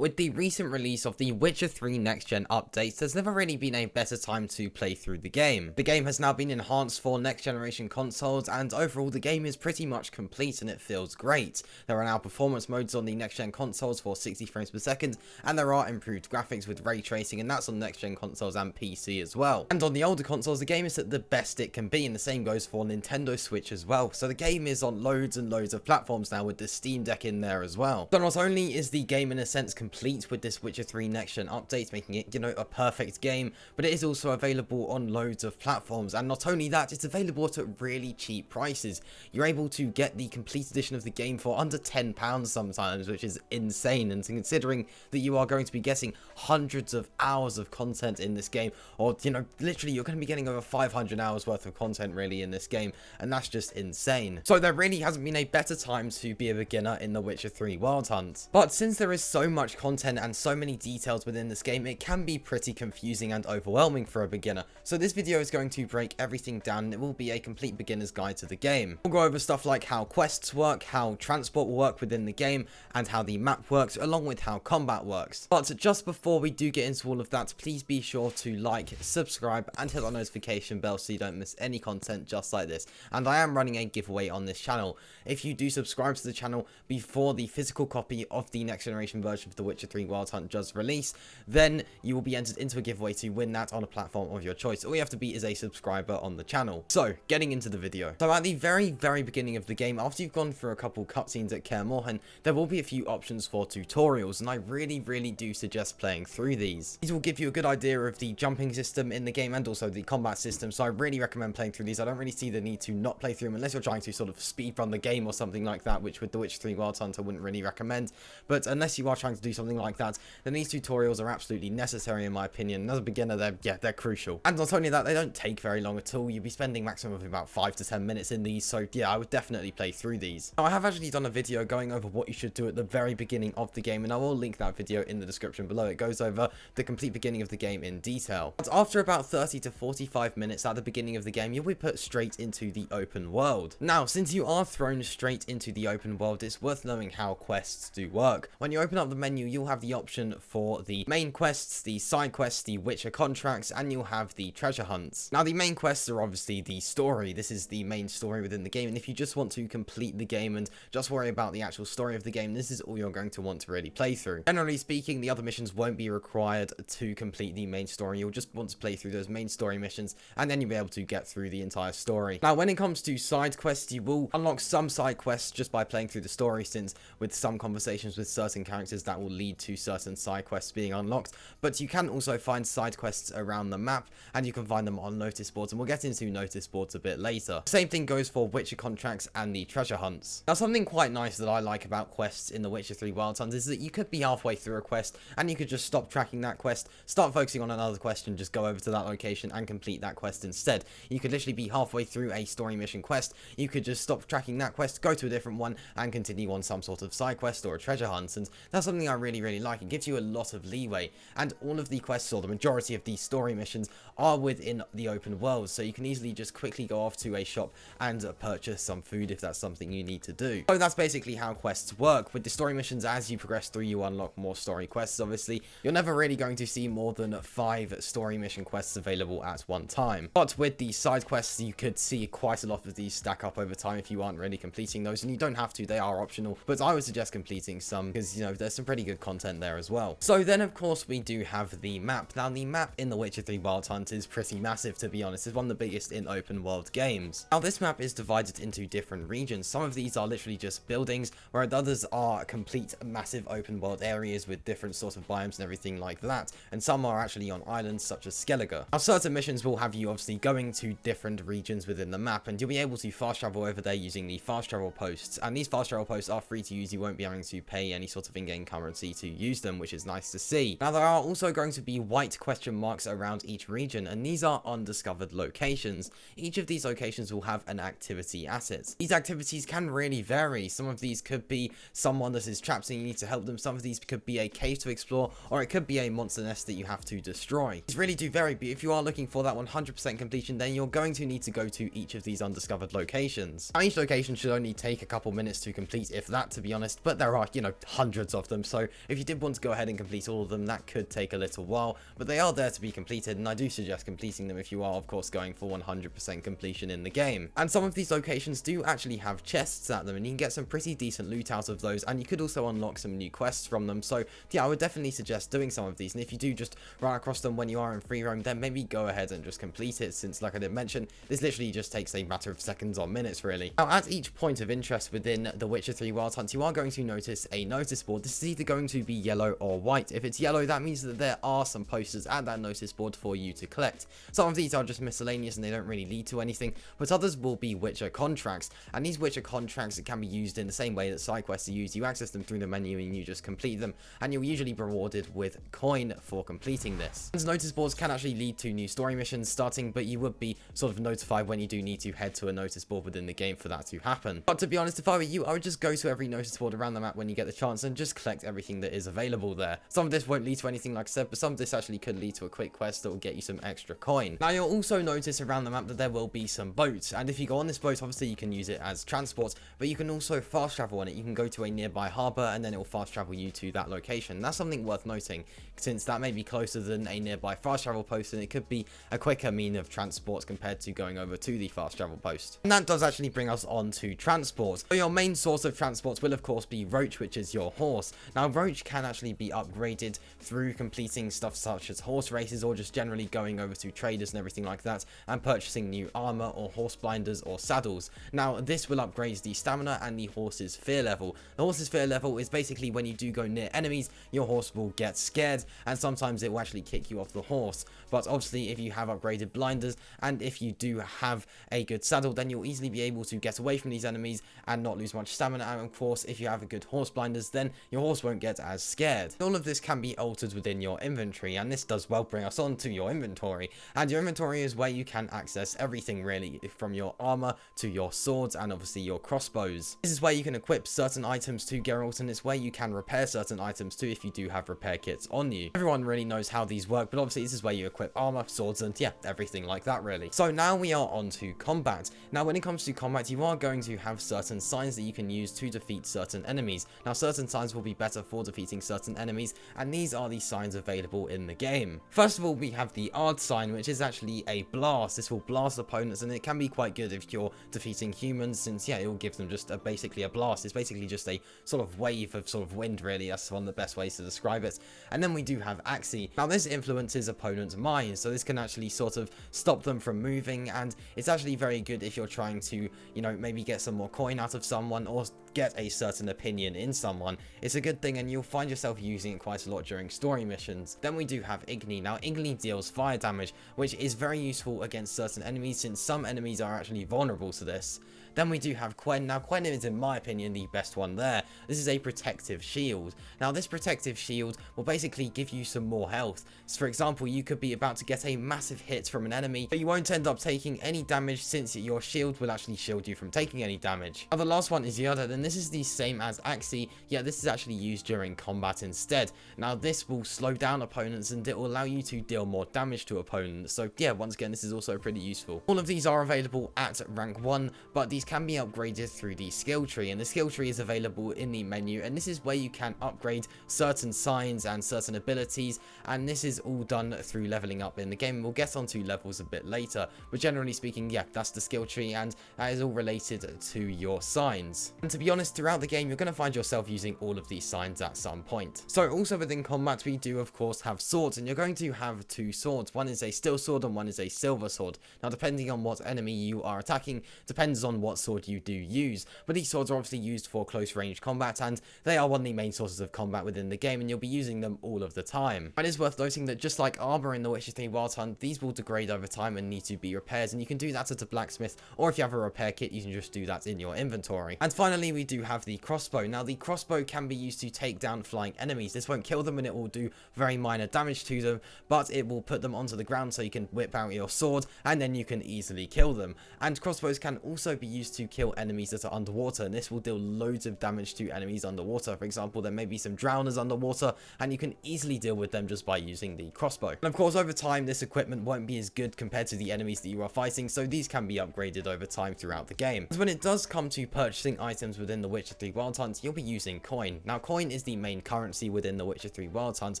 With the recent release of the Witcher 3 Next Gen updates, there's never really been a better time to play through the game. The game has now been enhanced for next generation consoles, and overall the game is pretty much complete and it feels great. There are now performance modes on the next gen consoles for 60 frames per second, and there are improved graphics with ray tracing, and that's on next gen consoles and PC as well. And on the older consoles, the game is at the best it can be, and the same goes for Nintendo Switch as well. So the game is on loads and loads of platforms now, with the Steam Deck in there as well. So not only is the game in a sense complete with this Witcher 3 Next Gen update, making it, a perfect game, but it is also available on loads of platforms, and not only that, it's available at really cheap prices. You're able to get the complete edition of the game for under £10 sometimes, which is insane, and considering that you are going to be getting hundreds of hours of content in this game, or, literally you're going to be getting over 500 hours worth of content really in this game, and that's just insane. So there really hasn't been a better time to be a beginner in the Witcher 3 Wild Hunt. But since there is so much content and so many details within this game, it can be pretty confusing and overwhelming for a beginner. So this video is going to break everything down, and it will be a complete beginner's guide to the game. We'll go over stuff like how quests work, how transport will work within the game, and how the map works, along with how combat works. But just before we do get into all of that, please be sure to like, subscribe, and hit that notification bell so you don't miss any content just like this. And I am running a giveaway on this channel. If you do subscribe to the channel before the physical copy of the next generation version of The Witcher 3 Wild Hunt does release, then you will be entered into a giveaway to win that on a platform of your choice. All you have to be is a subscriber on the channel. So, getting into the video. So at the very beginning of the game, after you've gone through a couple cutscenes at Kaer Morhen, there will be a few options for tutorials, and I really do suggest playing through these. These will give you a good idea of the jumping system in the game and also the combat system, so I really recommend playing through these. I don't really see the need to not play through them unless you're trying to sort of speedrun the game or something like that, which with The Witcher 3 Wild Hunt I wouldn't really recommend. But unless you are trying to do something like that, then these tutorials are absolutely necessary in my opinion. As a beginner, they're crucial. And not only that, they don't take very long at all. You'll be spending maximum of about 5 to 10 minutes in these, so yeah, I would definitely play through these. Now, I have actually done a video going over what you should do at the very beginning of the game, and I will link that video in the description below. It goes over the complete beginning of the game in detail. But after about 30 to 45 minutes at the beginning of the game, you'll be put straight into the open world. Now, since you are thrown straight into the open world, it's worth knowing how quests do work. When you open up the menu, you'll have the option for the main quests, the side quests, the Witcher contracts, and you'll have the treasure hunts. Now, the main quests are obviously the story. This is the main story within the game, and if you just want to complete the game and just worry about the actual story of the game, this is all you're going to want to really play through. Generally speaking, the other missions won't be required to complete the main story. You'll just want to play through those main story missions, and then you'll be able to get through the entire story. Now, when it comes to side quests, you will unlock some side quests just by playing through the story, since with some conversations with certain characters that will lead to certain side quests being unlocked. But you can also find side quests around the map, and you can find them on notice boards, and we'll get into notice boards a bit later. Same thing goes for Witcher contracts and the treasure hunts. Now, something quite nice that I like about quests in The Witcher 3 Wild Hunt is that you could be halfway through a quest, and you could just stop tracking that quest, start focusing on another quest, and just go over to that location and complete that quest instead. You could literally be halfway through a story mission quest, you could just stop tracking that quest, go to a different one, and continue on some sort of side quest or a treasure hunt, and that's something I really like. It gives you a lot of leeway, and all of the quests, or the majority of the story missions, are within the open world, so you can easily just quickly go off to a shop and purchase some food if that's something you need to do. So that's basically how quests work. With the story missions, as you progress through, you unlock more story quests. Obviously, you're never really going to see more than 5 story mission quests available at one time. But with the side quests, you could see quite a lot of these stack up over time if you aren't really completing those, and you don't have to, they are optional, but I would suggest completing some because, there's some pretty good content there as well. So then, of course, we do have the map. Now, the map in The Witcher 3 Wild Hunt is pretty massive, to be honest. It's one of the biggest in open world games. Now, this map is divided into different regions. Some of these are literally just buildings, where others are complete massive open world areas with different sorts of biomes and everything like that, and some are actually on islands such as Skellige. Now, certain missions will have you obviously going to different regions within the map, and you'll be able to fast travel over there using the fast travel posts, and these fast travel posts are free to use. You won't be having to pay any sort of in-game currency to use them, which is nice to see. Now, there are also going to be white question marks around each region, and these are undiscovered locations. Each of these locations will have an activity asset. These activities can really vary. Some of these could be someone that is trapped and you need to help them. Some of these could be a cave to explore, or it could be a monster nest that you have to destroy. These really do vary, but if you are looking for that 100% completion, then you're going to need to go to each of these undiscovered locations. Now, each location should only take a couple minutes to complete, if that, to be honest, but there are, hundreds of them, so if you did want to go ahead and complete all of them, that could take a little while, but they are there to be completed, and I do suggest completing them if you are, of course, going for 100% completion in the game. And some of these locations do actually have chests at them, and you can get some pretty decent loot out of those, and you could also unlock some new quests from them. So yeah, I would definitely suggest doing some of these, and if you do just run across them when you are in free roam, then maybe go ahead and just complete it, since like I did mention, this literally just takes a matter of seconds or minutes really. Now at each point of interest within The Witcher 3 Wild Hunt, you are going to notice a notice board. This is either going to be yellow or white. If it's yellow, that means that there are some posters at that notice board for you to collect. Some of these are just miscellaneous and they don't really lead to anything, but others will be Witcher contracts, and these Witcher contracts can be used in the same way that side quests are used. You access them through the menu and you just complete them, and you'll usually be rewarded with coin for completing this. And notice boards can actually lead to new story missions starting, but you would be sort of notified when you do need to head to a notice board within the game for that to happen. But to be honest, if I were you, I would just go to every notice board around the map when you get the chance and just collect everything that is available there. Some of this won't lead to anything like I said, but some of this actually could lead to a quick quest that will get you some extra coin. Now you'll also notice around the map that there will be some boats, and if you go on this boat, obviously you can use it as transport, but you can also fast travel on it. You can go to a nearby harbour and then it will fast travel you to that location. That's something worth noting, since that may be closer than a nearby fast travel post, and it could be a quicker mean of transport compared to going over to the fast travel post. And that does actually bring us on to transport. So your main source of transport will of course be Roach, which is your horse. Now Roach can actually be upgraded through completing stuff such as horse races, or just generally going over to traders and everything like that and purchasing new armor or horse blinders or saddles. Now this will upgrade the stamina and the horse's fear level. The horse's fear level is basically when you do go near enemies, your horse will get scared, and sometimes it will actually kick you off the horse. But obviously if you have upgraded blinders and if you do have a good saddle, then you'll easily be able to get away from these enemies and not lose much stamina. And of course if you have a good horse blinders, then your horse won't get as scared. All of this can be altered within your inventory, and this does well bring us on to your inventory. And your inventory is where you can access everything really, from your armor to your swords and obviously your crossbows. This is where you can equip certain items to Geralt, and it's where you can repair certain items too if you do have repair kits on you. Everyone really knows how these work, but obviously this is where you equip armor, swords, and yeah, everything like that really. So now we are on to combat. Now when it comes to combat, you are going to have certain signs that you can use to defeat certain enemies. Now certain signs will be better for defeating certain enemies, and these are the signs available in the game. First of all, we have the Ard sign, which is actually a blast. This will blast opponents, and it can be quite good if you're defeating humans, since yeah, it will give them just basically a blast. It's basically just a sort of wave of sort of wind really. That's one of the best ways to describe it. And then we do have Axii. Now this influences opponents' minds, so this can actually sort of stop them from moving, and it's actually very good if you're trying to, you know, maybe get some more coin out of someone or get a certain opinion in someone. It's a good thing, and you'll find yourself using it quite a lot during story missions. Then we do have Igni. Now Igni deals fire damage, which is very useful against certain enemies, since some enemies are actually vulnerable to this. Then we do have Quen. Now Quen is, in my opinion, the best one there. This is a protective shield. Now this protective shield will basically give you some more health. So for example, you could be about to get a massive hit from an enemy, but you won't end up taking any damage, since your shield will actually shield you from taking any damage. Now the last one is Yoda, and this is the same as Axii, yet this is actually used during combat instead. Now this will slow down opponents, and it will allow you to deal more damage to opponents. So yeah, once again, this is also pretty useful. All of these are available at rank 1, but these can be upgraded through the skill tree, and the skill tree is available in the menu, and this is where you can upgrade certain signs and certain abilities, and this is all done through leveling up in the game. We'll get onto levels a bit later, but generally speaking, yeah, that's the skill tree, and that is all related to your signs. And to be honest, throughout the game you're going to find yourself using all of these signs at some point. So also within combat we do of course have swords, and you're going to have two swords. One is a steel sword and one is a silver sword. Now depending on what enemy you are attacking depends on what sword you do use, but these swords are obviously used for close range combat, and they are one of the main sources of combat within the game, and you'll be using them all of the time. It is worth noting that just like armor in The Witcher 3 Wild Hunt, these will degrade over time and need to be repaired, and you can do that at a blacksmith, or if you have a repair kit you can just do that in your inventory. And finally we do have the crossbow. Now the crossbow can be used to take down flying enemies. This won't kill them, and it will do very minor damage to them, but it will put them onto the ground so you can whip out your sword and then you can easily kill them. And crossbows can also be used to kill enemies that are underwater, and this will deal loads of damage to enemies underwater. For example, there may be some drowners underwater, and you can easily deal with them just by using the crossbow. And of course, over time, this equipment won't be as good compared to the enemies that you are fighting, so these can be upgraded over time throughout the game. When it does come to purchasing items within The Witcher 3 Wild Hunt, you'll be using coin. Now, coin is the main currency within The Witcher 3 Wild Hunt.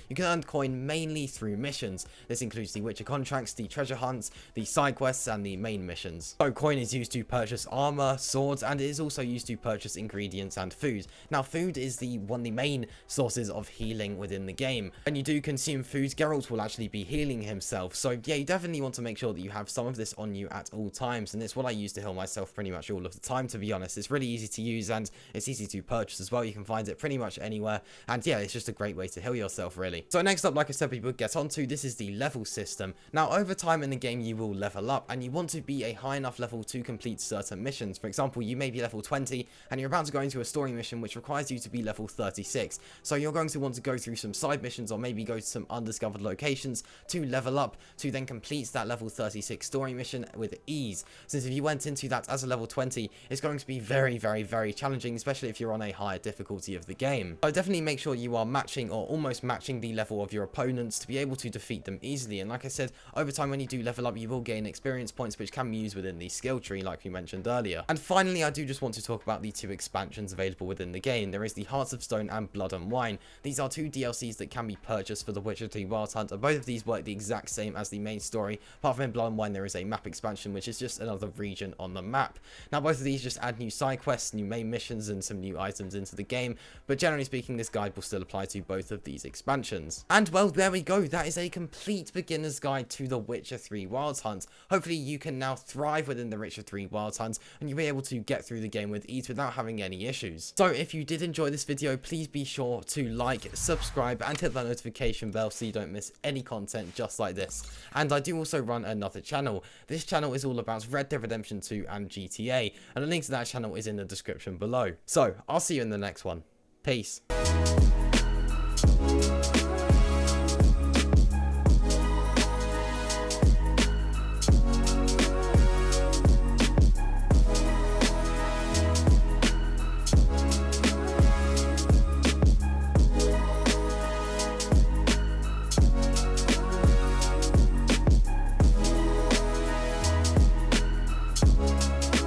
You can earn coin mainly through missions. This includes the Witcher contracts, the treasure hunts, the side quests, and the main missions. So coin is used to purchase armor, swords, and it is also used to purchase ingredients and food. Now, food is one of the main sources of healing within the game. When you do consume food, Geralt will actually be healing himself. So yeah, you definitely want to make sure that you have some of this on you at all times, and it's what I use to heal myself pretty much all of the time, to be honest. It's really easy to use, and it's easy to purchase as well. You can find it pretty much anywhere, and yeah, it's just a great way to heal yourself, really. So next up, like I said, we would get onto, this is the level system. Now, over time in the game, you will level up, and you want to be a high enough level to complete certain missions. For example, you may be level 20, and you're about to go into a story mission which requires you to be level 36. So you're going to want to go through some side missions, or maybe go to some undiscovered locations to level up, to then complete that level 36 story mission with ease. Since if you went into that as a level 20, it's going to be very, very, very challenging, especially if you're on a higher difficulty of the game. So definitely make sure you are matching or almost matching the level of your opponents to be able to defeat them easily. And like I said, over time when you do level up, you will gain experience points which can be used within the skill tree like we mentioned earlier. And finally, I do just want to talk about the two expansions available within the game. There is the Hearts of Stone and Blood and Wine. These are two DLCs that can be purchased for The Witcher 3 Wild Hunt, and both of these work the exact same as the main story. Apart from in Blood and Wine, there is a map expansion, which is just another region on the map. Now, both of these just add new side quests, new main missions, and some new items into the game, but generally speaking, this guide will still apply to both of these expansions. And well, there we go. That is a complete beginner's guide to The Witcher 3 Wild Hunt. Hopefully, you can now thrive within The Witcher 3 Wild Hunt, and you'll be able to get through the game with ease without having any issues. So, if you did enjoy this video, please be sure to like, subscribe, and hit that notification bell so you don't miss any content just like this. And I do also run another channel. This channel is all about Red Dead Redemption 2 and GTA, and a link to that channel is in the description below. So, I'll see you in the next one. Peace.